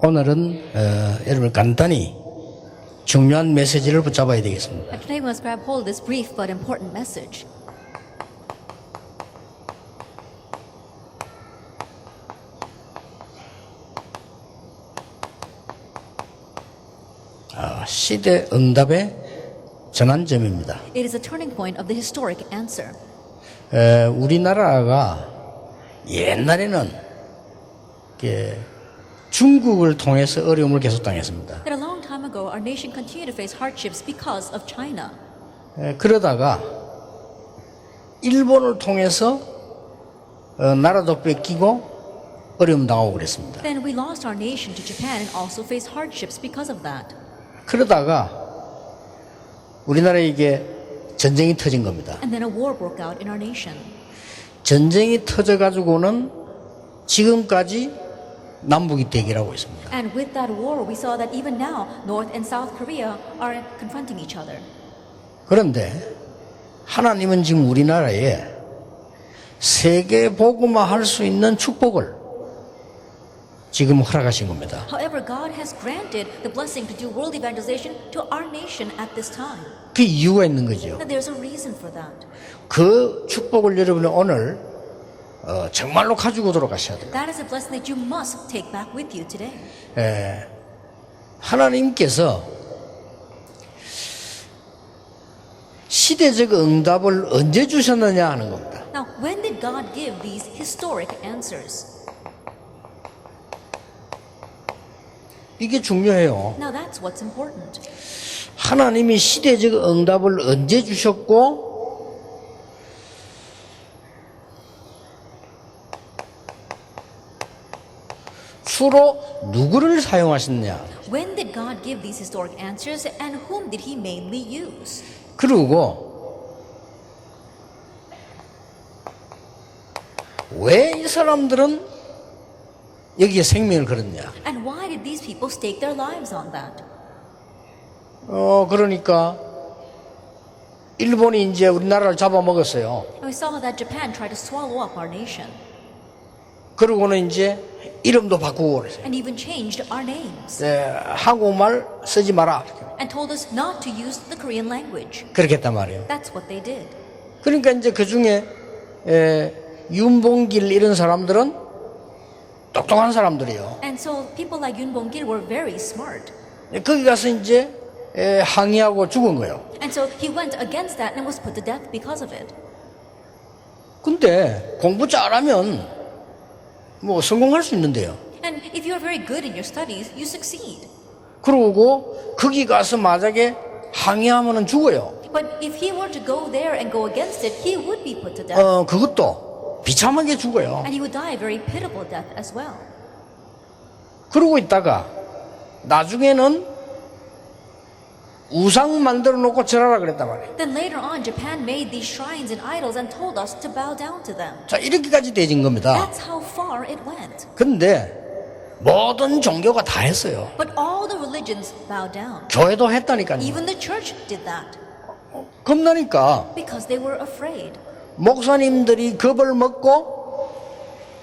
오늘은 여러분 간단히 중요한 메시지를 붙잡아야 되겠습니다. And today we must grab hold of this brief but important message. 시대 응답의 전환점입니다. It is a turning point of the historic answer. 우리나라가 옛날에는 중국을 통해서 어려움을 계속 당했습니다. That a long time ago, our nation continued to face hardships because of China. 그러다가 일본을 통해서 나라도 뺏기고 어려움 당하고 그랬습니다. Then we lost our nation to Japan and also faced hardships because of that. 그러다가 우리나라에 이게 전쟁이 터진 겁니다. And then a war broke out in our nation. 전쟁이 터져가지고는 지금까지 남북이 대결하고 있습니다. And with that war, we saw that even now, North and South Korea are confronting each other. 그런데 하나님은 지금 우리나라에 세계 복음화 할 수 있는 축복을 지금 허락하신 겁니다. However, God has granted the blessing to do world evangelization to our nation at this time. 그 이유가 있는 거죠. And there's a reason for that. 그 축복을 여러분이 오늘 정말로 가지고 돌아가셔야 돼요. That is a blessing that you must take back with you today. 하나님께서 시대적 응답을 언제 주셨느냐 하는 겁니다. Now, when did God give these historic answers? 이게 중요해요. Now, that's what's important. 하나님이 시대적 응답을 언제 주셨고 주로 누구를 사용하셨냐. When did God give these historic answers and whom did He mainly use? 그리고 왜 이 사람들은 여기에 생명을 걸었냐. And why did these people stake their lives on that? 그러니까 일본이 이제 우리나라를 잡아먹었어요. And we saw that Japan tried to swallow up our nation 그러고는 이제 이름도 바꾸고 그랬어요. and even changed our names 한국말 쓰지 마라. and told us not to use the Korean language. 그렇게 했단 말이에요. That's what they did. 그러니까 이제 그 중에 윤봉길 이런 사람들은 똑똑한 사람들이에요. And so people like Yoon Bong-gil were very smart. 거기 가서 이제 항의하고 죽은 거예요. And so he went against that and was put to death because of it. 근데 공부 잘하면 뭐 성공할 수 있는데요. And if you're very good in your studies, you succeed. 그러고 거기 가서 만약에 항의하면은 죽어요. But if he were to go there and go against it, he would be put to death. 그것도 비참하게 죽어요. And he would die a very pitiable death as well. 그러고 있다가 나중에는 우상 만들어 놓고 절하라 그랬단 말이에요. Then later on, Japan made these shrines and idols and told us to bow down to them. 자, 이렇게까지 되진 겁니다. That's how far it went. 근데 모든 종교가 다 했어요. But all the religions bowed down. 교회도 했다니까요. Even the church did that 겁나니까 because they were afraid. 목사님들이 겁을 먹고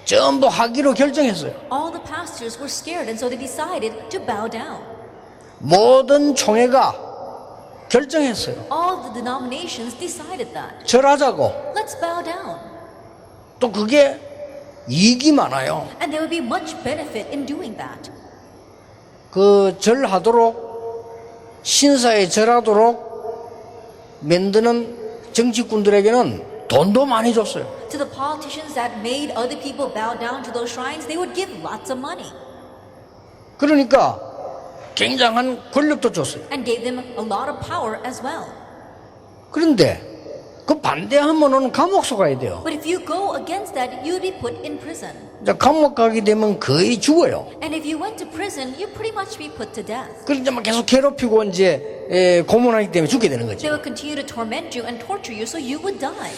전부 하기로 결정했어요. All the pastors were scared and so they decided to bow down. 모든 총회가 결정했어요. All the denominations decided that. 절하자고. Let's bow down. 또 그게 이익이 많아요. And there would be much benefit in doing that. 그 절하도록 신사에 절하도록 만드는 정치꾼들에게는 돈도 많이 줬어요. To the politicians that made other people bow down to those shrines, they would give lots of money 그러니까 굉장한 권력도 줬어요. and gave them a lot of power as well. 그런데 그 반대하면은 감옥 속아야 돼요. But if you go against that, you'd be put in prison. 이제 감옥 가게 되면 거의 죽어요. And if you went to prison, you'd pretty much be put to death. 그런데 막 계속 괴롭히고 이제 고문하기 때문에 죽게 되는 They 거죠. would continue to torment you and torture you, so you would die.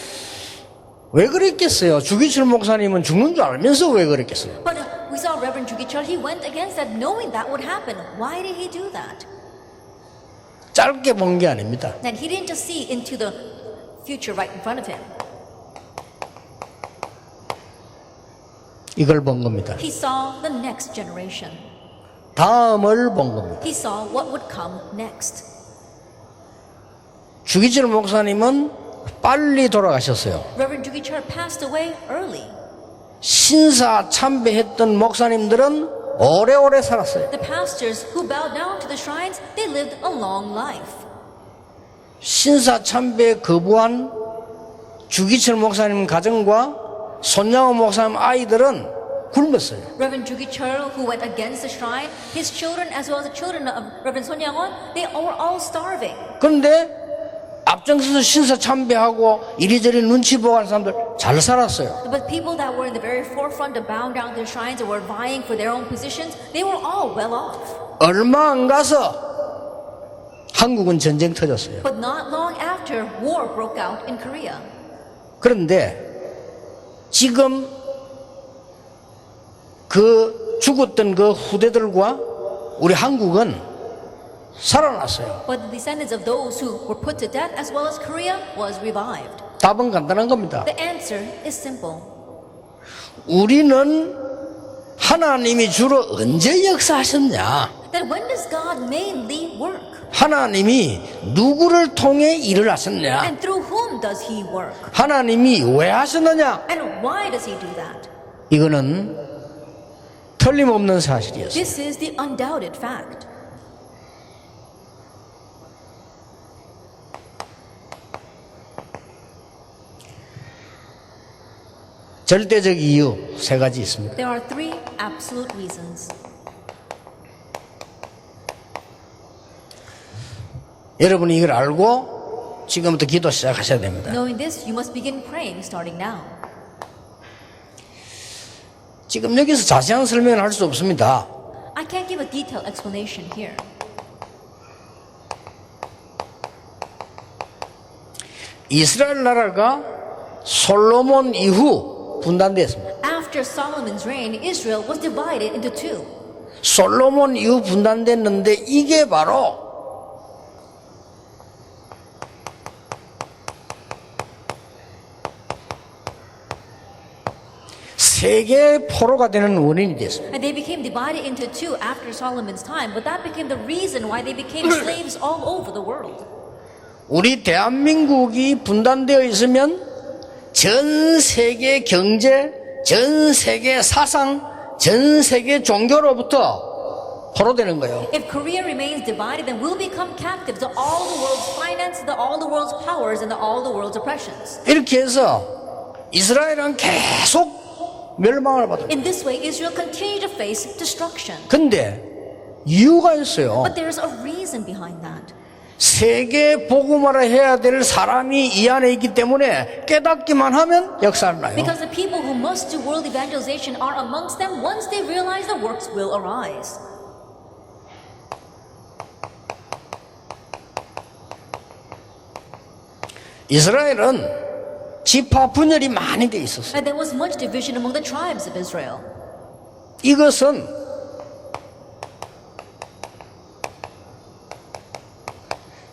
왜 그랬겠어요? 주기철 목사님은 죽는 줄 알면서 왜 그랬겠어요? But we saw Reverend Jugichal, he went against that knowing that would happen. Why did he do that? 짧게 본 게 아닙니다. Then he didn't just see into the future right in front of him. 이걸 본 겁니다. He saw the next generation. 다음을 본 겁니다. He saw what would come next. 주기철 목사님은 빨리 돌아가셨어요. Reverend Jugi Chur passed away early. 신사 참배했던 목사님들은 오래오래 살았어요. The pastors who bowed down to the shrines, they lived a long life. 신사 참배 거부한 주기철 목사님 가정과 손양호 목사님 아이들은 굶었어요. Reverend Jugi Chur, who went against the shrine, his children as well as the children of Reverend Son Yang-won, they were all starving. 그런데 앞장서서 신사 참배하고 이리저리 눈치 보고 하는 사람들 잘 살았어요. But people that were in the very forefront of bowing down to their shrines or were vying for their own positions, they were all well off. 얼마 안 가서 한국은 전쟁 터졌어요. But not long after, war broke out in Korea. 그런데 지금 그 죽었던 그 후대들과 우리 한국은 살아났어요. But the descendants of those who were put to death as well as Korea was revived. 답은 간단한 겁니다. The answer is simple. 우리는 하나님이 주로 언제 역사하셨냐? That when does God mainly work? 하나님이 누구를 통해 일을 하셨냐? And through whom does He work? 하나님이 왜 하셨느냐? And why does He do that? 이거는 틀림없는 사실이었어요. This is the undoubted fact. 절대적 이유 세 가지 있습니다. There are three absolute reasons. 여러분이 이걸 알고 지금부터 기도 시작하셔야 됩니다. Knowing this, you must begin praying starting now. 지금 여기서 자세한 설명을 할 수 없습니다. I can't give a detailed explanation here. 이스라엘 나라가 솔로몬 이후 분단됐습니다. After Solomon's reign, Israel was divided into two. 솔로몬 이후 분단됐는데 이게 바로 세계 포로가 되는 원인이 됐습니다. And they became divided into two after Solomon's time, but that became the reason why they became slaves all over the world. 우리 대한민국이 분단되어 있으면 전 세계 경제, 전 세계 사상, 전 세계 종교로부터 포로되는 거예요. If Korea remains divided, then we'll become captive to all the world's finance, to all the world's powers, and to all the world's oppressions. 이렇게 해서 이스라엘은 계속 멸망을 받습니다. In this way, Israel continued to face destruction. 근데 이유가 있어요. But there's a reason behind that. 세계 복음화를 해야 될 사람이 이 안에 있기 때문에 깨닫기만 하면 역사를 나요. Because the people who must do world evangelization are amongst them. Once they realize, the works will arise. 이스라엘은 지파 분열이 많이 돼 있었어요. And there was much division among the tribes of Israel. 이것은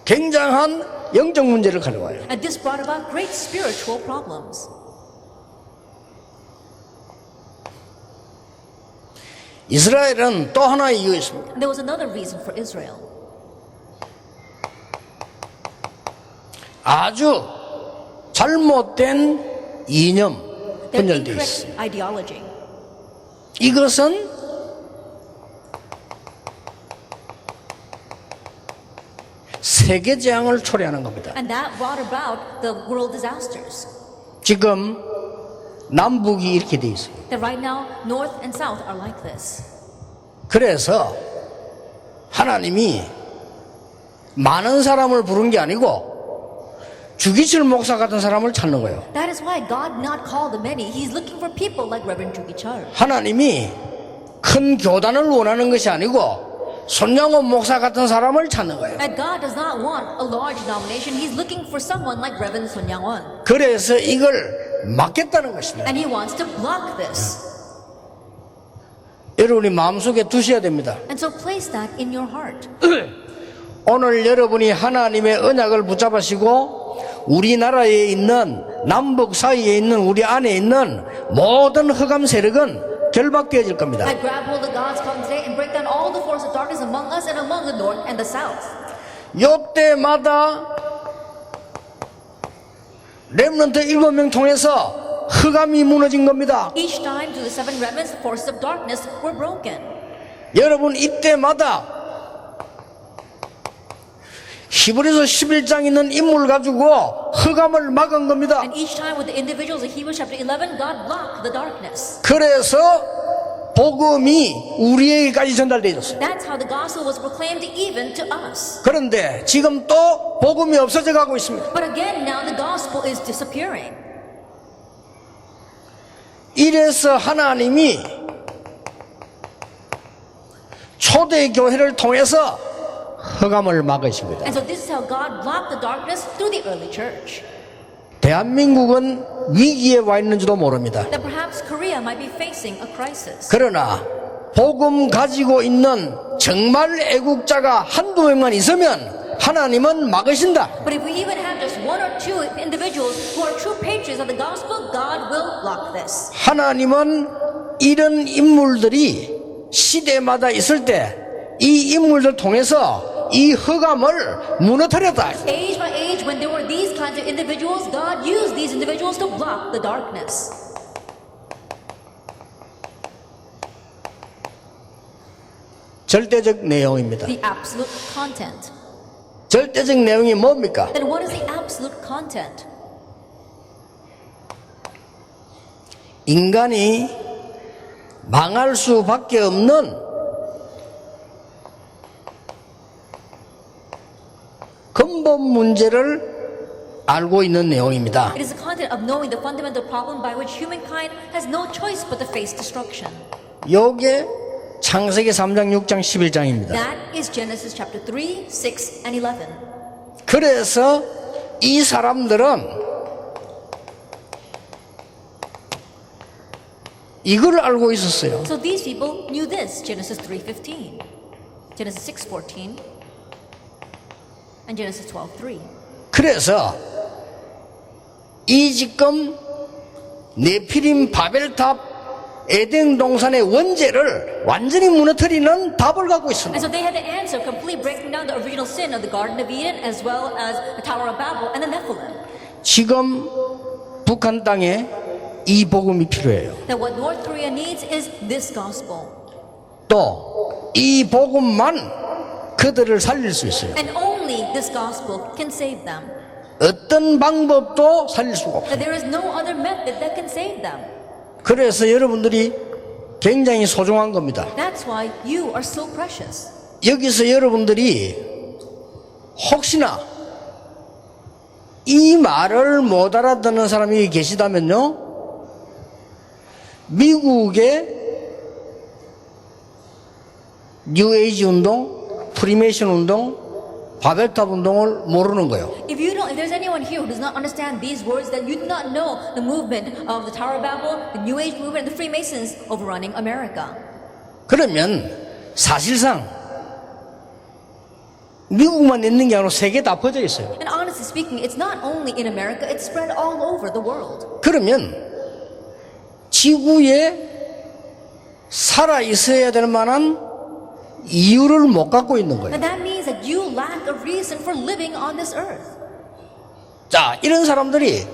굉장한 영적 문제를 가져와요. And this brought about great spiritual problems. 이스라엘은 또 하나의 이유가 있습니다. And there was another reason for Israel. 아주 잘못된 이념 Their 분열되어 incorrect 있어요. ideology. 이것은 세계 재앙을 초래하는 겁니다. And that brought about the world disasters. 지금 남북이 이렇게 돼 있어요. That right now, North and South are like this. 그래서 하나님이 많은 사람을 부른 게 아니고 주기철 목사 같은 사람을 찾는 거예요. That is why God not called the many. He's looking for people like Reverend Jugi Chur. 하나님이 큰 교단을 원하는 것이 아니고 손양원 목사 같은 사람을 찾는 거예요. And God does not want a large denomination. He's looking for someone like Reverend Son Yang-won. 그래서 이걸 막겠다는 것입니다. And He wants to block this. 여러분이 마음속에 두셔야 됩니다. And so place that in your heart. 오늘 여러분이 하나님의 언약을 붙잡으시고 우리나라에 있는 남북 사이에 있는 우리 안에 있는 모든 흑암 세력은 결박되어질 겁니다. I grab hold of God's come today and break down all the forces of darkness among us and among the north and the south. 요때마다 렘넌트 7명 통해서 흑암이 무너진 겁니다. Each time to the seven remnants, the forces of darkness were broken. 여러분 이때마다 히브리서 11장 있는 인물 가지고 흑암을 막은 겁니다. And each time with the individuals of Hebrews chapter 11, God blocked the darkness. 그래서 복음이 우리에게까지 전달되어졌어요. That's how the gospel was proclaimed even to us. 그런데 지금 또 복음이 없어져 가고 있습니다. But again, now the gospel is disappearing. 이래서 하나님이 초대교회를 통해서 흑암을 막으십니다. And so this is how God blocked the darkness through the early church. 대한민국은 위기에 와 있는지도 모릅니다. That perhaps Korea might be facing a crisis. 그러나 복음 가지고 있는 정말 애국자가 한두 명만 있으면 하나님은 막으신다. But if we even have just one or two individuals who are true patriots of the gospel, God will block this. 하나님은 이런 인물들이 시대마다 있을 때 이 인물들 통해서 이 흑암을 무너뜨렸다. Age by age, when there were these kinds of individuals, God used these individuals to block the darkness. 절대적 내용입니다. The absolute content. 절대적 내용이 뭡니까? Then what is the absolute content? 인간이 망할 수밖에 없는 근본 문제를 알고 있는 내용입니다. It is the content of knowing the fundamental problem by which humankind has no choice but to face destruction. 요게 창세기 3장, 6장, 11장입니다. That is Genesis chapter 3, 6, and 11. 그래서 이 사람들은 이걸 알고 있었어요. So these people knew this, Genesis 3:15, Genesis 6:14, and Genesis 12:3. 그래서 이 지금 네피림 바벨탑 에덴 동산의 원죄를 완전히 무너뜨리는 답을 갖고 And 있습니다. so they had the answer, completely breaking down the original sin of the Garden of Eden as well as the Tower of Babel and the Nephilim. 지금 북한 땅에 이 복음이 필요해요. That what North Korea needs is this gospel. 또 이 복음만 그들을 살릴 수 있어요. And only this gospel can save them. 어떤 방법도 살릴 수가 없어요. That there is no other method that can save them. 그래서 여러분들이 굉장히 소중한 겁니다. That's why you are so precious. 여기서 여러분들이 혹시나 이 말을 못 알아듣는 사람이 계시다면요, 미국의 뉴에이지 운동, 프리메이션 운동, 바벨탑 운동을 모르는 거예요. If there's anyone here who does not understand these words, then you do not know the movement of the Tower of Babel, the New Age movement, and the Freemasons overrunning America. 그러면 사실상 미국만 있는 게 아니라 세계 다 퍼져 있어요. And honestly speaking, it's not only in America, it's spread all over the world. 그러면 지구에 살아 있어야 될 만한 이유를 못 갖고 있는 거예요. And that means that you lack a reason for living on this earth. 자, 이런 사람들이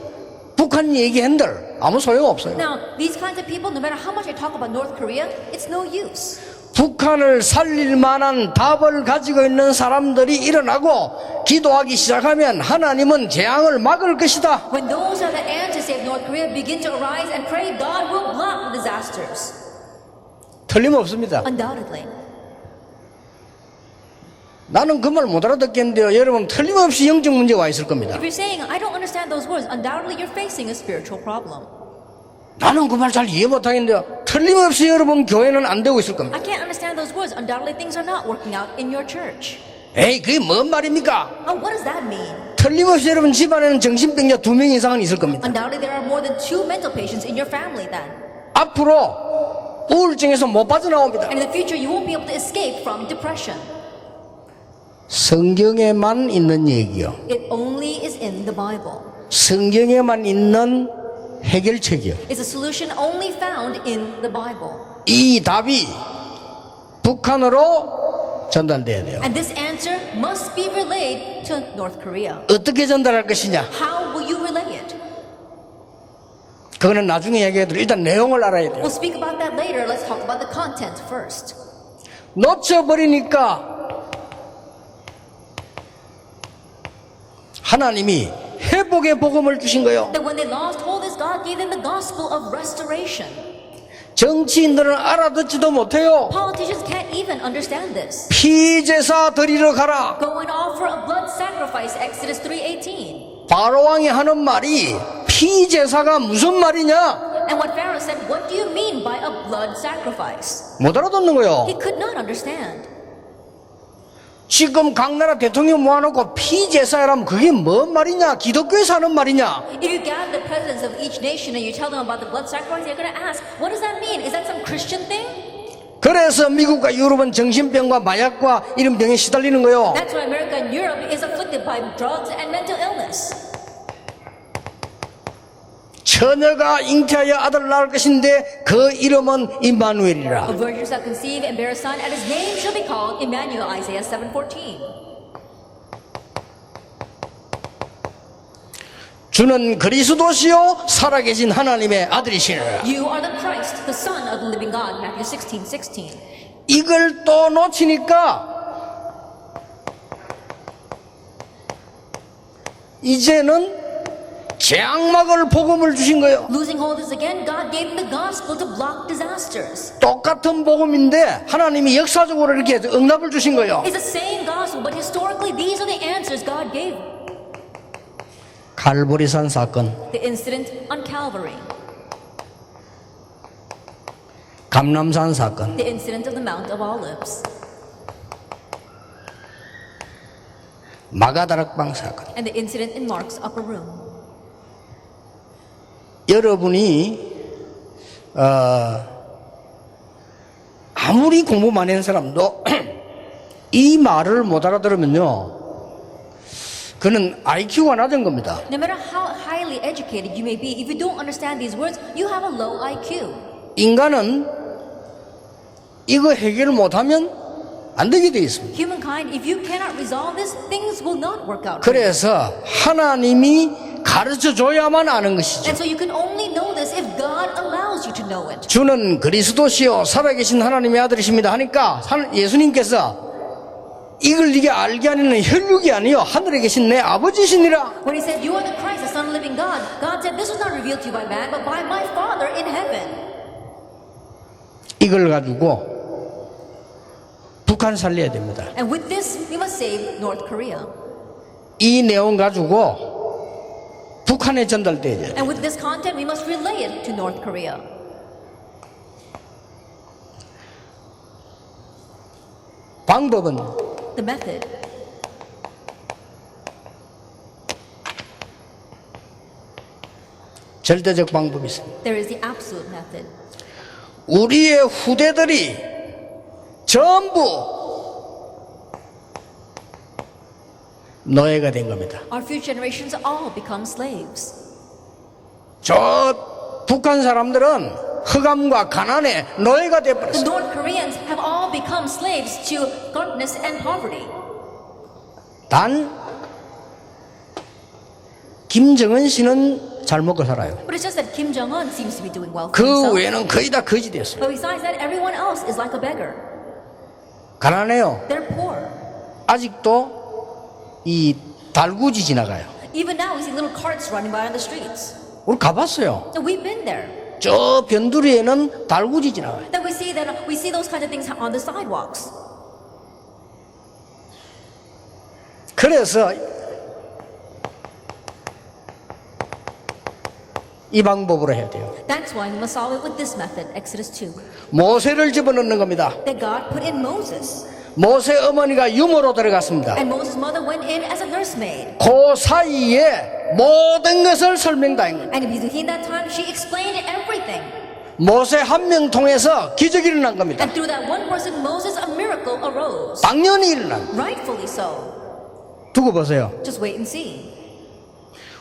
북한 얘기한들 아무 소용 없어요. Now, these kinds of people, no matter how much I talk about North Korea, it's no use. 북한을 살릴 만한 답을 가지고 있는 사람들이 일어나고 기도하기 시작하면 하나님은 재앙을 막을 것이다. When those who have the answer to save North Korea begin to arise and pray, God will block the disasters. 틀림없습니다. Undoubtedly. 나는 그 말 못 알아듣겠는데요. 여러분 틀림없이 영적 문제가 와 있을 겁니다. If you're saying, I don't understand those words, undoubtedly you're facing a spiritual problem. 나는 그 말 잘 이해 못하겠는데요. 틀림없이 여러분 교회는 안 되고 있을 겁니다. I can't understand those words. Undoubtedly things are not working out in your church. 에이 그게 뭔 말입니까? What does that mean? 틀림없이 여러분 집안에는 정신병자 2명 이상은 있을 겁니다. Undoubtedly there are more than 2 mental patients in your family then. 앞으로 우울증에서 못 빠져나옵니다. And in the future you won't be able to escape from depression. 성경에만 있는 얘기요. It only is in the Bible. 성경에만 있는 해결책이요. It's a solution only found in the Bible. 이 답이 북한으로 전달돼야 돼요. And this answer must be relayed to North Korea. 어떻게 전달할 것이냐? How will you relay it? 그거는 나중에 얘기해도 일단 내용을 알아야 돼요. We'll speak about that later. Let's talk about the content first. 놓쳐버리니까 하나님이 회복의 복음을 주신 거예요. That when they lost hold, as God gave them the gospel of restoration. 정치인들은 알아듣지도 못해요. Politicians can't even understand this. 피제사 드리러 가라. Go and offer a blood sacrifice, Exodus 3:18. 바로왕이 하는 말이 피제사가 무슨 말이냐? And what Pharaoh said, what do you mean by a blood sacrifice? 못 알아듣는 거예요. He could not understand. 지금 각 나라 대통령 모아놓고 피제사라면 그게 뭔 말이냐? 기독교에서 하는 말이냐? If you gather the presidents of each nation and you tell them about the blood sacrifice, they're going to ask, what does that mean? Is that some Christian thing? 그래서 미국과 유럽은 정신병과 마약과 이런 병에 시달리는 거예요. That's why America and Europe is afflicted by drugs and mental illness. 처녀가 잉태하여 아들을 낳을 것인데 그 이름은 임마누엘이라. A virgin shall conceive and bear a son, and his name shall be called Emmanuel, Isaiah 7:14. 주는 그리스도시요 살아계신 하나님의 아들이시니라. You are the Christ, the Son of the living God, Matthew 16:16. 이걸 또 놓치니까 이제는 재앙막을 복음을 주신 거예요. Losing hold is again, God gave them the gospel to block disasters. 똑같은 복음인데 하나님이 역사적으로 이렇게 응답을 주신 거예요. It's the same gospel, but historically, these are the answers God gave. 갈보리산 사건, The incident on Calvary, 감람산 사건, the incident of the Mount of Olives, 마가다락방 사건. and the incident in Mark's upper room. 여러분이 아무리 공부 많이 한 사람도 이 말을 못 알아들으면요, 그는 IQ가 낮은 겁니다. No matter how highly educated you may be, if you don't understand these words, you have a low IQ. 인간은 이거 해결을 못하면 안 되게 돼 있습니다. Humankind, if you cannot resolve this, things will not work out. 그래서 하나님이 가르쳐 줘야만 아는 것이죠. And so you can only know this if God allows you to know it. 주는 그리스도시요 살아계신 하나님의 아들이십니다 하니까 예수님께서 이걸 네게 알게 하는 혈육이 아니요 하늘에 계신 내 아버지시니라. When he said, you are the Christ, the Son of the living God, God said, this was not revealed to you by man, but by my Father in heaven. 이걸 가지고 북한 살려야 됩니다. And with this, we must save North Korea. 이 내용 가지고 북한에 전달돼야 돼요. And with this content, we must relay it to North Korea. 방법은 The method, 절대적 방법이 있습니다. there is the absolute method. 우리의 후대들이 전부 노예가 된 겁니다. Our future generations all become slaves. 저 북한 사람들은 흑암과 가난에 노예가 The 되어버렸어요. North Koreans have all become slaves to darkness and poverty. 단 김정은 씨는 잘 먹고 살아요. But it's just that Kim Jong-un seems to be doing well for 그 himself. 외에는 거의 다 거지 됐어요. But besides that, everyone else is like a beggar. 가난해요. They're poor. 아직도 이 달구지 지나가요. Even now, we see little carts running by on the streets. 우리 가봤어요. So we've been there. 저 변두리에는 달구지 지나가요. That we see those kinds of things on the sidewalks. 그래서 이 방법으로 해야 돼요. That's why we must solve it with this method, Exodus 2. 모세를 집어넣는 겁니다. That God put in Moses. 모세 어머니가 유모로 들어갔습니다. And Moses' mother went in as a nursemaid. 그 사이에 모든 것을 설명다한 겁니다. And between that time, she explained everything. 모세 한 명 통해서 기적이 일어난 겁니다. And through that one person, Moses, a miracle arose. 당연히 일어난. Rightfully so. 두고 보세요. Just wait and see.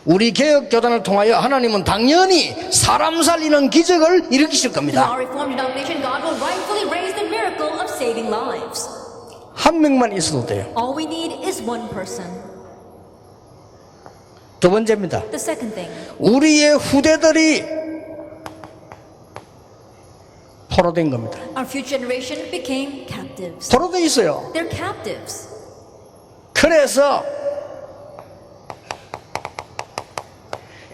우리 개혁교단을 통하여 하나님은 당연히 사람 살리는 기적을 일으키실 Through 겁니다. our Reformed denomination, God will rightfully raise the miracle of saving lives. 한 명만 있어도 돼요. All we need is one person. 두 번째입니다. The second thing, 우리의 후대들이 포로된 겁니다. our future generation became captives. 포로돼 있어요. They're captives. 그래서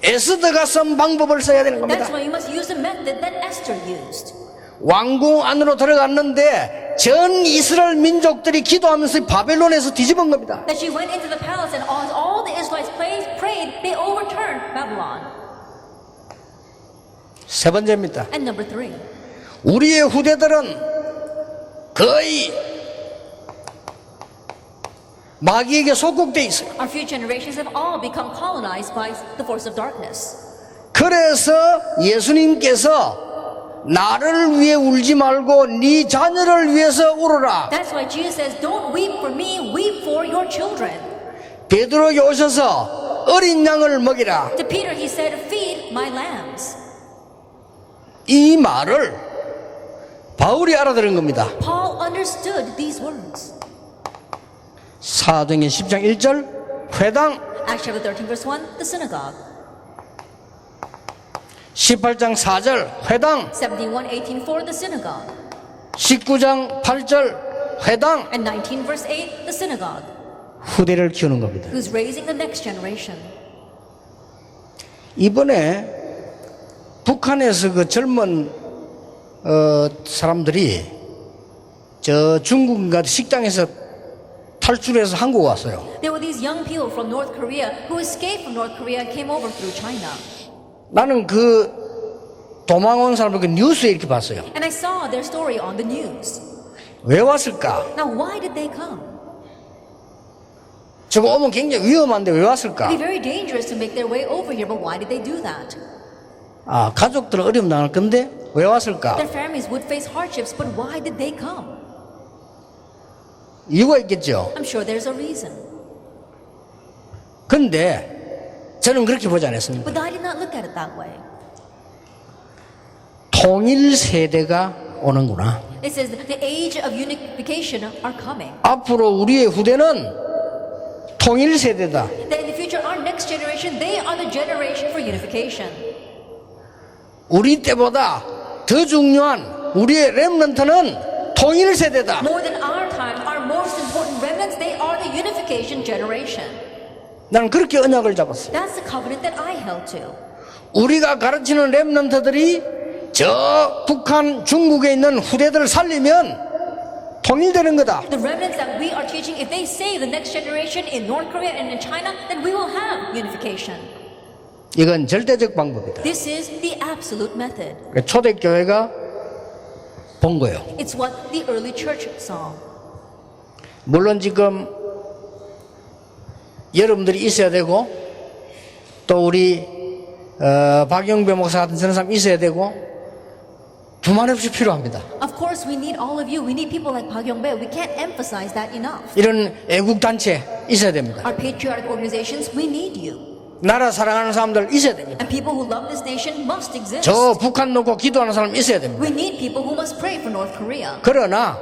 에스더가 쓴 방법을 써야 되는 겁니다. That's why you must use the method that Esther used. 왕궁 안으로 들어갔는데 전 이스라엘 민족들이 기도하면서 바벨론에서 뒤집은 겁니다. That she went into the palace and as all the Israelites prayed, they overturned Babylon. 세 번째입니다. And number three, 우리의 후대들은 거의 마귀에게 속국돼 있어요. our future generations have all become colonized by the force of darkness. 그래서 예수님께서 나를 위해 울지 말고 네 자녀를 위해서 울어라. That's why Jesus says, don't weep for me, weep for your children. 베드로에게 오셔서 어린 양을 먹이라. To Peter he said, feed my lambs. 이 말을 바울이 알아들은 겁니다. Paul understood these words. 사도행전 10장 1절 회당, Acts chapter 13 verse 1, the synagogue. 18장 4절 회당, 17:1-18 for the synagogue. 19장 8절 회당. And 19 verse 8, the synagogue. 후대를 키우는 겁니다. Who's raising the next generation. 이번에 북한에서 그 젊은 사람들이 저 중국인가 식당에서 탈출해서 한국 왔어요. There were these young people from North Korea who escaped from North Korea and came over through China. 나는 그 도망온 사람들 그 뉴스에 이렇게 봤어요. And I saw their story on the news. 왜 왔을까? Now why did they come? 저거 오면 굉장히 위험한데 왜 It'd 왔을까? be very dangerous to make their way over here, but why did they do that? 아, 가족들은 어려움 당할 건데 왜 왔을까? Their families would face hardships, but why did they come? 이유가 있겠죠. I'm sure there's a reason. 근데 저는 그렇게 보지 않았습니다. But I did not look at it that way. 통일 세대가 오는구나. It says the age of unification are coming. 앞으로 우리의 후대는 통일 세대다. That in the future, our next generation, they are the generation for unification. 우리 때보다 더 중요한 우리의 렘넌트는 통일 세대다. More than our time, our most important remnants, they are the unification generation. 나는 그렇게 언약을 잡았어요. That's the covenant that I held to. 우리가 가르치는 렘넌트들이 저 북한, 중국에 있는 후대들을 살리면 통일되는 거다. The remnants that we are teaching, if they save the next generation in North Korea and in China, then we will have unification. 이건 절대적 방법이다. This is the absolute method. 초대교회가 본 거예요. It's what the early church saw. 물론 지금 여러분들이 있어야 되고 또 우리 박영배 목사 같은 저런 사람 있어야 되고 두말 없이 필요합니다. Of course, we need all of you. We need people like Park Yong-bae. We can't emphasize that enough. 이런 애국단체 있어야 됩니다. Our patriotic organizations, we need you. 나라 사랑하는 사람들 있어야 됩니다. And people who love this nation must exist. 저 북한 놓고 기도하는 사람 있어야 됩니다. We need people who must pray for North Korea. 그러나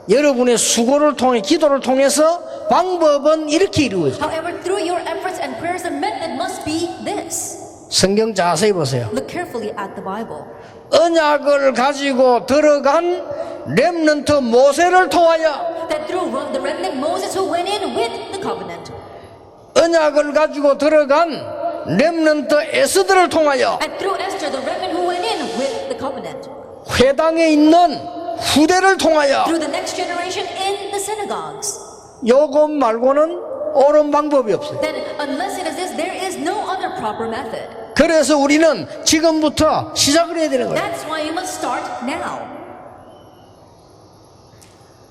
여러분의 수고를 통해 기도를 통해서 방법은 이렇게 이루어져요. However, through your efforts and prayers, the method must be this. 성경 자세히 보세요. Look carefully at the Bible. 언약을 가지고 들어간 렘넌트 모세를 통하여 That through the remnant Moses who went in with the covenant. 언약을 가지고 들어간 렘넌트 에스더를 통하여 And through Esther, the remnant who went in with the covenant. 회당에 있는 후대를 통하여 Through the next generation in the synagogues. 요것 말고는 옳은 방법이 없어요. Then unless it is this, there is no other proper method. 그래서 우리는 지금부터 시작을 해야 되는 거예요. That's why you must start now.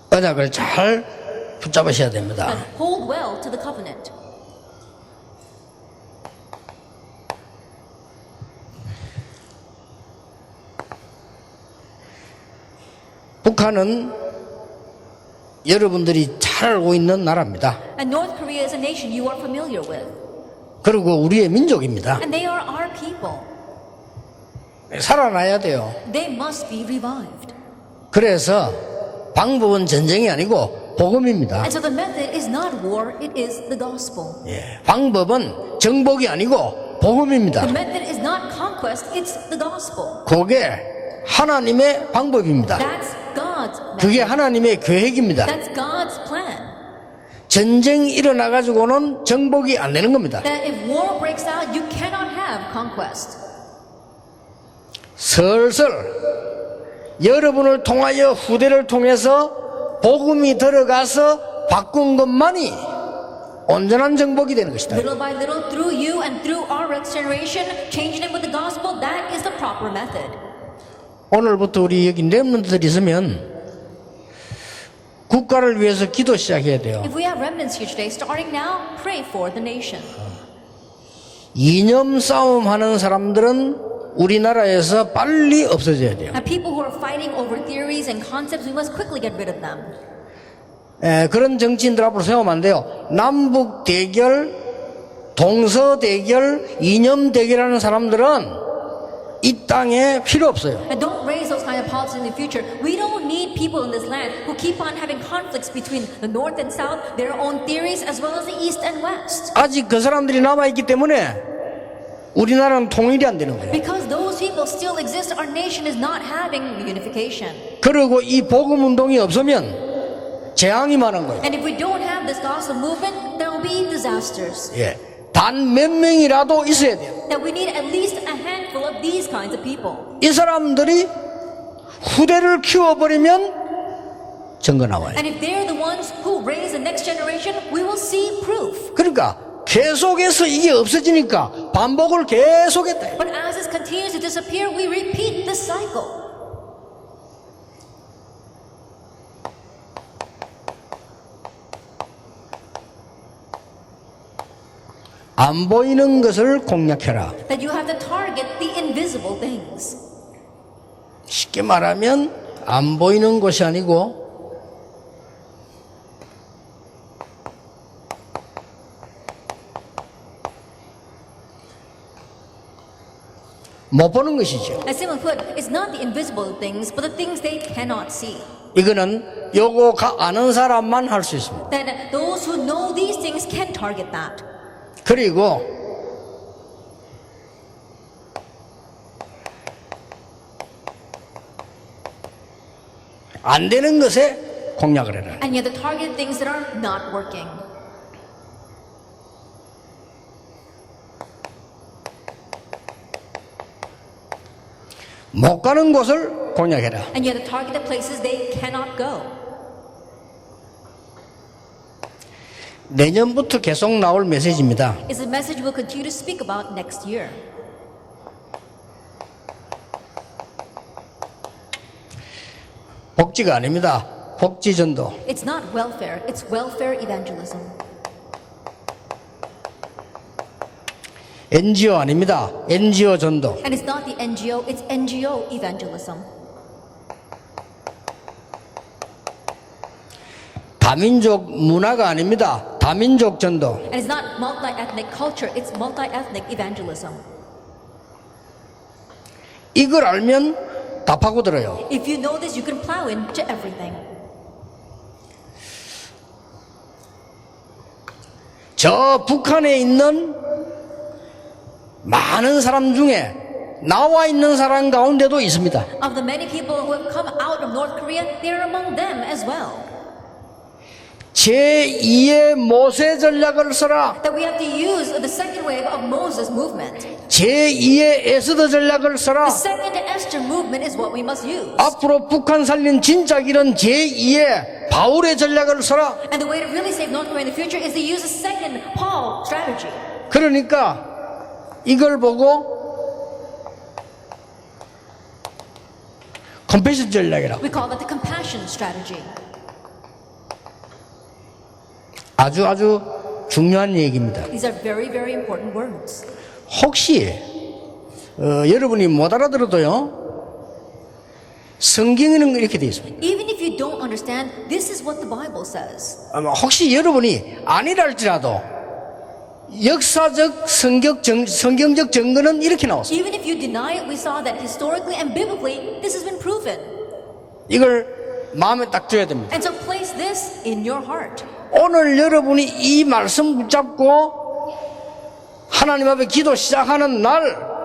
언약을 잘 붙잡으셔야 됩니다. And hold well to the covenant. 북한은 여러분들이 잘 알고 있는 나라입니다. And North Korea is a nation you are familiar with. 그리고 우리의 민족입니다. And they are our people. 살아나야 돼요. They must be revived. 그래서 방법은 전쟁이 아니고 복음입니다. And so the method is not war, it is the gospel. 예, 방법은 정복이 아니고 복음입니다. The method is not conquest, it's the gospel. 그게 하나님의 방법입니다. That's God's 그게 method. 하나님의 계획입니다. That's God's plan. 전쟁이 일어나가지고는 정복이 안 되는 겁니다. That if war breaks out, you cannot have conquest. 슬슬 여러분을 통하여 후대를 통해서 복음이 들어가서 바꾼 것만이 온전한 정복이 되는 것이다. Little by little, through you and through our next generation, changing it with the gospel, that is the proper method. 오늘부터 우리 여기 렘넌트들이 있으면 국가를 위해서 기도 시작해야 돼요. If we have remnants here today, starting now, pray for the nation. 이념 싸움 하는 사람들은 우리나라에서 빨리 없어져야 돼요. And people who are fighting over theories and concepts, we must quickly get rid of them. 그런 정치인들 앞으로 세우면 안 돼요. 남북 대결, 동서 대결, 이념 대결하는 사람들은 이 땅에 필요 없어요. And don't raise those kind of politics in the future. We don't need people in this land who keep on having conflicts between the north and south, their own theories, as well as the east and west. 아직 그 사람들이 남아있기 때문에 우리나라는 통일이 안 되는 거예요. Because those people still exist, our nation is not having unification. 그리고 이 복음 운동이 없으면 재앙이 많은 거예요. And if we don't have this gospel movement, there will be disasters. 예. 단 몇 명이라도 있어야 돼요. That we need at least a handful of these kinds of people. 이 사람들이 후대를 키워버리면 증거 나와요. And if they're the ones who raise the next generation, we will see proof. 그러니까 계속해서 이게 없어지니까 반복을 계속했다. But as this continues to disappear, we repeat this cycle. 안 보이는 것을 공략해라. That you have to target the invisible things. 쉽게 말하면 안 보이는 것이 아니고 못 보는 것이죠. As simply put, it's not the invisible things, but the things they cannot see. 이거는 요거 아는 사람만 할 수 있습니다. That those who know these things can target that. 그리고 안 되는 것에 공략을 해라. And you have to target things that are not working. 못 가는 곳을 공략해라. And you have to target the places they cannot go. 내년부터 계속 나올 메시지입니다. It's a message we'll continue to speak about next year. 복지가 아닙니다. 복지전도. It's not welfare, it's welfare evangelism. NGO 아닙니다. NGO 전도. And it's not the NGO, it's NGO evangelism. 다민족 문화가 아닙니다. 다민족 전도. And it's not multi-ethnic culture, it's multi-ethnic evangelism. 이걸 알면 다 파고들어요. If you know this, you can plow into everything. 저 북한에 있는 많은 사람 중에 나와 있는 사람 가운데도 있습니다. Of the many people who have come out of North Korea, they are among them as well. 제2의 모세 전략을 써라. That we have to use the second wave of Moses movement. 제2의 에스더 전략을 써라. The second Esther movement is what we must use. 앞으로 북한 살린 진짜 길은 제2의 바울의 전략을 써라. And the way to really save North Korea in the future is to use the second Paul strategy. 그러니까 이걸 보고 컴패션 전략이라고. We call that the compassion strategy. 아주 중요한 얘기입니다. These are very, very important words. 혹시 여러분이 못 알아들어도요, 성경에는 이렇게 되어 있습니다. Even if you don't understand, this is what the Bible says. 혹시 여러분이 아니랄지라도 역사적 성경적 증거는 이렇게 나왔어요. Even if you deny it, we saw that historically and biblically, this has been proven. 이걸 마음에 딱 줘야 됩니다. And so place this in your heart. 오늘 여러분이 이 말씀 붙잡고 하나님 앞에 기도 시작하는 날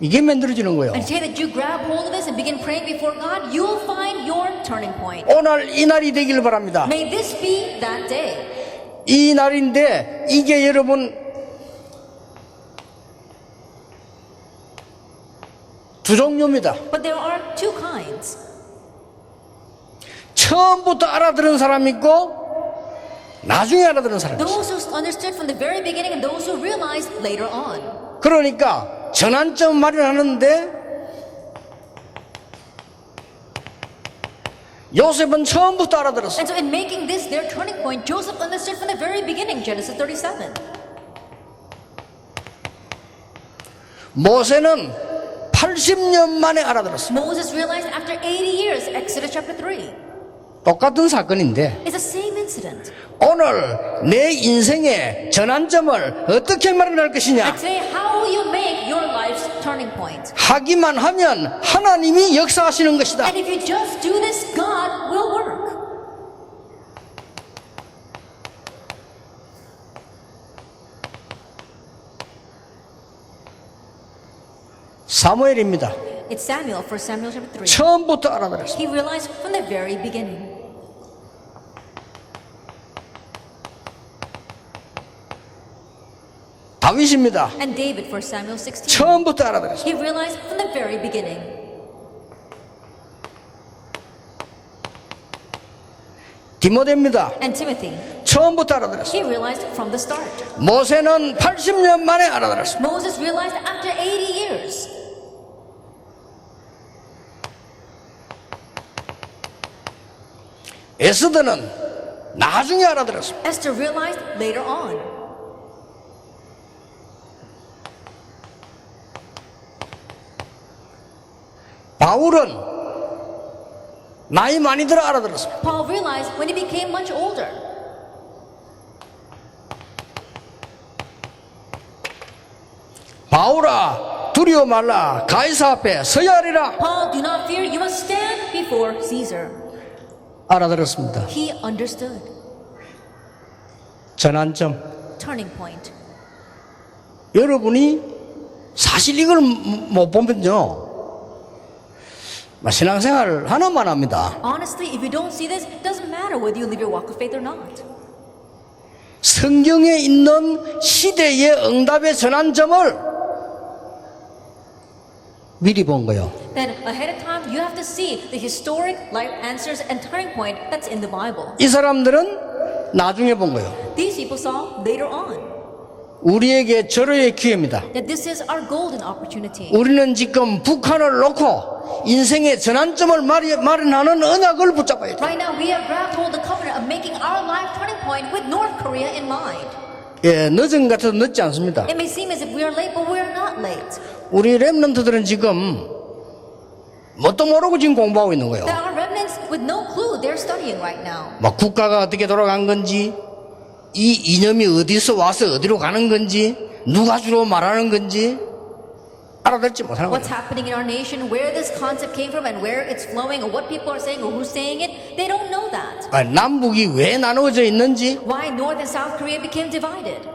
이게 만들어지는 거예요. And today that you grab hold of this and begin praying before God, you will find your turning point. 오늘 이 날이 되길 바랍니다. May this be that day. 이 날인데 이게 여러분 두 종류입니다. But there are two kinds. 처음부터 알아들은 사람이 있고 나중에 알아들은 사람이 있어요. Those who understood from the very beginning and those who realized later on. 그러니까 전환점 마련하는데 요셉은 처음부터 알아들었어요. And so in making this their turning point, Joseph understood from the very beginning, Genesis 37. 모세는 80년 만에 알아들었어요. Moses realized after 80 years, Exodus chapter 3. 똑같은 사건인데 It's the same incident. 오늘 내 인생의 전환점을 어떻게 마련할 것이냐? And today, how will you make your life's turning point? 하기만 하면 하나님이 역사하시는 것이다. And if you just do this, God will work. 사무엘입니다. It's Samuel, 1 Samuel chapter 3. 처음부터 알아들었어요. He realized from the very beginning. 다윗입니다. And David, 1 Samuel 16. 처음부터 알아들었어요. He realized from the very beginning. 디모데입니다. And Timothy, 처음부터 알아들었어요. he realized from the start. 모세는 80년 만에 알아들었어요. Moses realized after 80 years. 에스더는 나중에 알아들었어요. Esther realized later on. 바울은 나이 많이 들어 알아들었어요. Paul realized when he became much older. 바울아 두려워 말라 가이사 앞에 서야 하리라. Paul, do not fear, you must stand before Caesar. 알아들었습니다. He understood. 전환점. Turning point. 여러분이 사실 이걸 못 보면요 신앙생활 하나만 합니다. Honestly, if you don't see this, it doesn't matter whether you live your walk of faith or not. 성경에 있는 시대의 응답의 전환점을 미리 본 거예요. Then ahead of time, you have to see the historic life answers and turning point that's in the Bible. 이 사람들은 나중에 본 거예요. These people saw later on 우리에게 절호의 기회입니다. that this is our golden opportunity. 우리는 지금 북한을 놓고 인생의 전환점을 마련하는 언약을 붙잡아야 돼요. Right now, we have grabbed hold of the covenant of making our life turning point with North Korea in mind. 예, 늦은 것 같아도 늦지 않습니다. It may seem as if we are late, but we are not late. 우리 렘넌트들은 지금 뭣도 모르고 지금 공부하고 있는 거예요. There are remnants with no clue they're studying right now. 막 국가가 어떻게 돌아간 건지, 이 이념이 어디서 와서 어디로 가는 건지, 누가 주로 말하는 건지 알아듣지 못하는 What's 거예요. happening in our nation, where this concept came from, and where it's flowing, or what people are saying, or who's saying it, they don't know that. 남북이 왜 나누어져 있는지 Why North and South Korea became divided.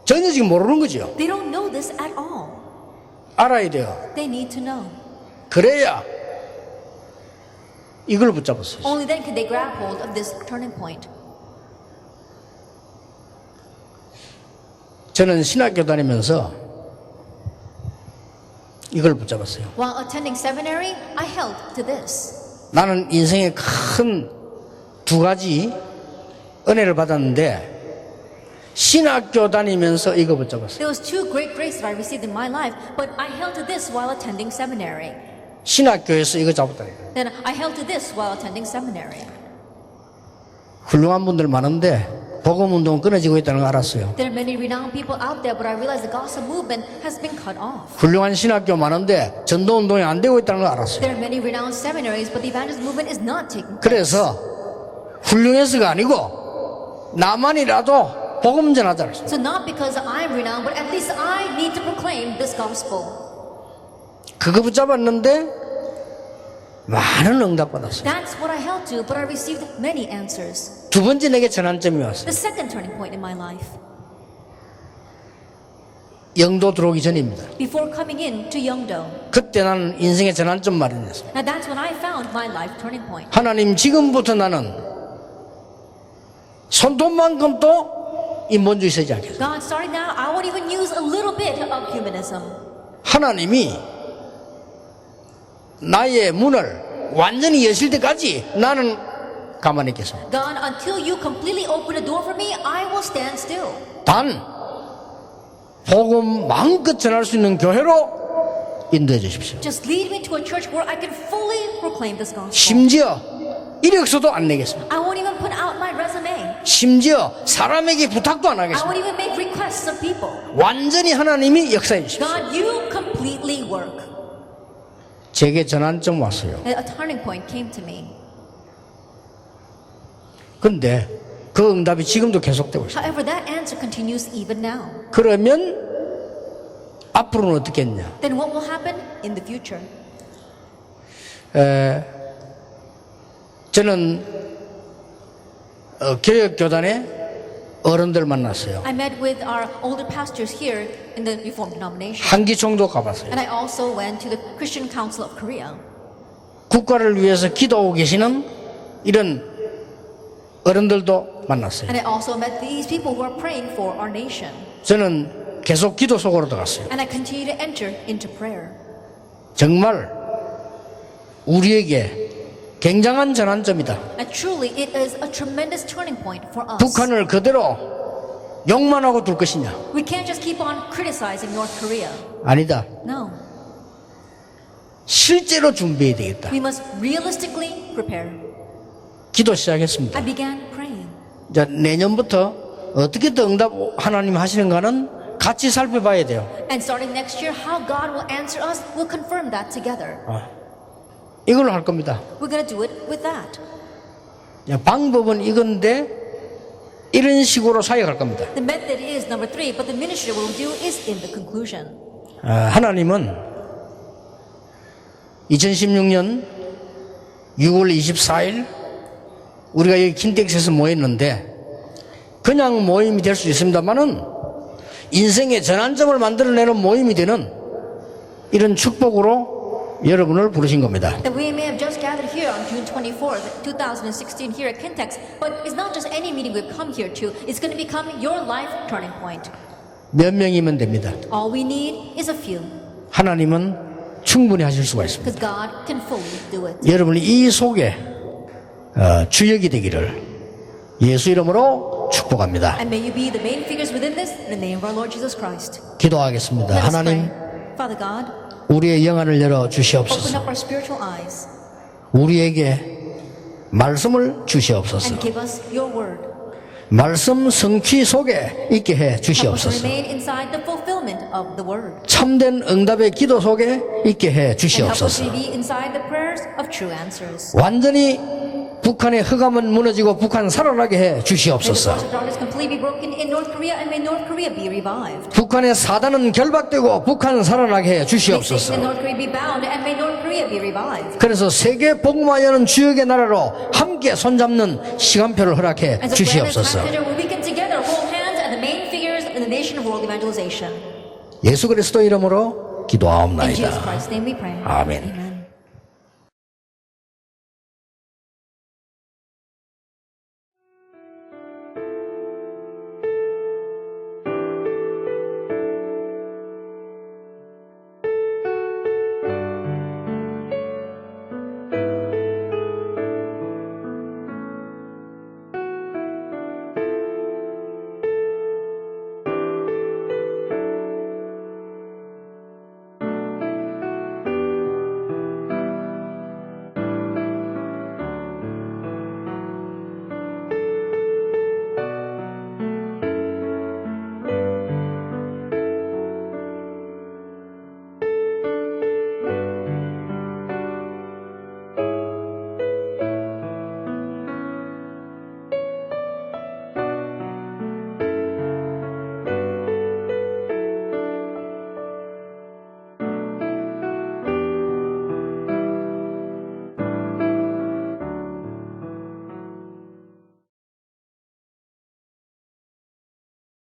전혀 지금 모르는 거죠. They don't know this at all. 알아야 돼요. They need to know. 그래야 이걸 붙잡았어요. Only then can they grab hold of this turning point. 저는 신학교 다니면서 이걸 붙잡았어요. While attending seminary, I held to this. 나는 인생에 큰 두 가지 은혜를 받았는데 신학교 다니면서 이거 붙잡았어요. There was two great graces that I received in my life, but I held to this while attending seminary. 신학교에서 이거 잡았다. Then I held to this while attending seminary. 훌륭한 분들 많은데 복음운동은 끊어지고 있다는 걸 알았어요. There are many renowned people out there, but I realize the gospel movement has been cut off. 훌륭한 신학교 많은데 전도운동이 안 되고 있다는 걸 알았어요. There are many renowned seminaries, but the evangelism movement is not taking place. 그래서 훌륭해서가 아니고 나만이라도 복음 전하자. So not because I'm renowned, but at least I need to proclaim this gospel. 그거 붙잡았는데 많은 응답 받았어요. That's what I held to, but I received many answers. 두 번째 내게 전환점이 왔어요. The second turning point in my life, 영도 들어오기 전입니다. before coming in to Yeongdo. 그때 나는 인생의 전환점 마련했어요. Now that's when I found my life turning point. 하나님, 지금부터 나는 손톱만큼도 인본주의 쓰지 않겠어요. God, starting now, I won't even use a little bit of humanism. 하나님이 나의 문을 완전히 여실 때까지 나는 가만히 있겠습니다. God, until you completely open the door for me, I will stand still. 단 복음 마음껏 전할 수 있는 교회로 인도해 주십시오. Just lead me to a church where I can fully proclaim this gospel. 심지어 이력서도 안 내겠습니다. I won't even put out my resume. 심지어 사람에게 부탁도 안 I 하겠습니다. won't even make requests of people. 완전히 하나님이 역사해 주십시오. God, you completely work. 제게 전환점 왔어요. And a turning point came to me. 근데 그 응답이 지금도 계속되고 있어요. However, that answer continues even now. 그러면 앞으로는 어떻게 했냐? Then what will happen in the future? 저는 교역교단에 어른들 만났어요. I met with our older pastors here in the Reformed denomination. 한기총도 가봤어요. And I also went to the Christian Council of Korea. 국가를 위해서 기도하고 계시는 이런 어른들도 만났어요. And I also met these people who are praying for our nation. 저는 계속 기도 속으로 들어갔어요. And I continue to enter into prayer. 정말 우리에게 굉장한 전환점이다. And truly, it is a tremendous turning point for us. 북한을 그대로 욕만 하고 둘 것이냐? We can't just keep on criticizing North Korea. 아니다. No. 실제로 준비해야 되겠다. We must realistically prepare. 기도 시작했습니다. I began praying. 이제 내년부터 어떻게 또 응답 하나님 하시는가는 같이 살펴봐야 돼요. And starting next year, how God will answer us, we'll confirm that together. 이걸로 할 겁니다. We're going to do it with that. 방법은 이건데 이런 식으로 사역할 겁니다. The method is number 3, but the ministry we'll do is in the conclusion. 하나님은 2016년 6월 24일 우리가 여기 킨텍스에서 모였는데 그냥 모임이 될 수 있습니다만은 인생의 전환점을 만들어내는 모임이 되는 이런 축복으로 여러분을 부르신 겁니다. That we may have just gathered here on June 24th, 2016 here at Kintex, but it's not just any meeting we've come here to, it's going to become your life turning point. 몇 명이면 됩니다. All we need is a few, 하나님은 충분히 하실 수가 있습니다. because God can fully do it. 여러분이 이 속에 주역이 되기를 예수 이름으로 축복합니다. And may you be the main figures within this, in the name of our Lord Jesus Christ. 기도하겠습니다. Let us 하나님, pray. Father God, 우리의 영안을 열어 open 주시옵소서. up our spiritual eyes 우리에게 말씀을 주시옵소서. and give us your word. 말씀 성취 속에 있게 해 Help us to 주시옵소서. remain inside the fulfillment of the word. 참된 응답의 기도 속에 있게 해 And help us 주시옵소서. to be inside the prayers of true answers. 완전히 북한의 흑암은 무너지고 북한 살아나게 해 May the 주시옵소서. force of darkness completely be broken in North Korea, and may North Korea be revived. 북한의 사단은 결박되고 북한 살아나게 해 May Satan 주시옵소서. and North Korea be bound, and may North Korea be revived. 그래서 세계 복음화하는 주역의 나라로 함께 손잡는 시간표를 허락해 And so grant us 주시옵소서. time where we can together hold hands as the main figures in the nation of world evangelization. 예수 그리스도 이름으로 In 기도하옵나이다. Jesus Christ's name we pray. 아멘. Amen.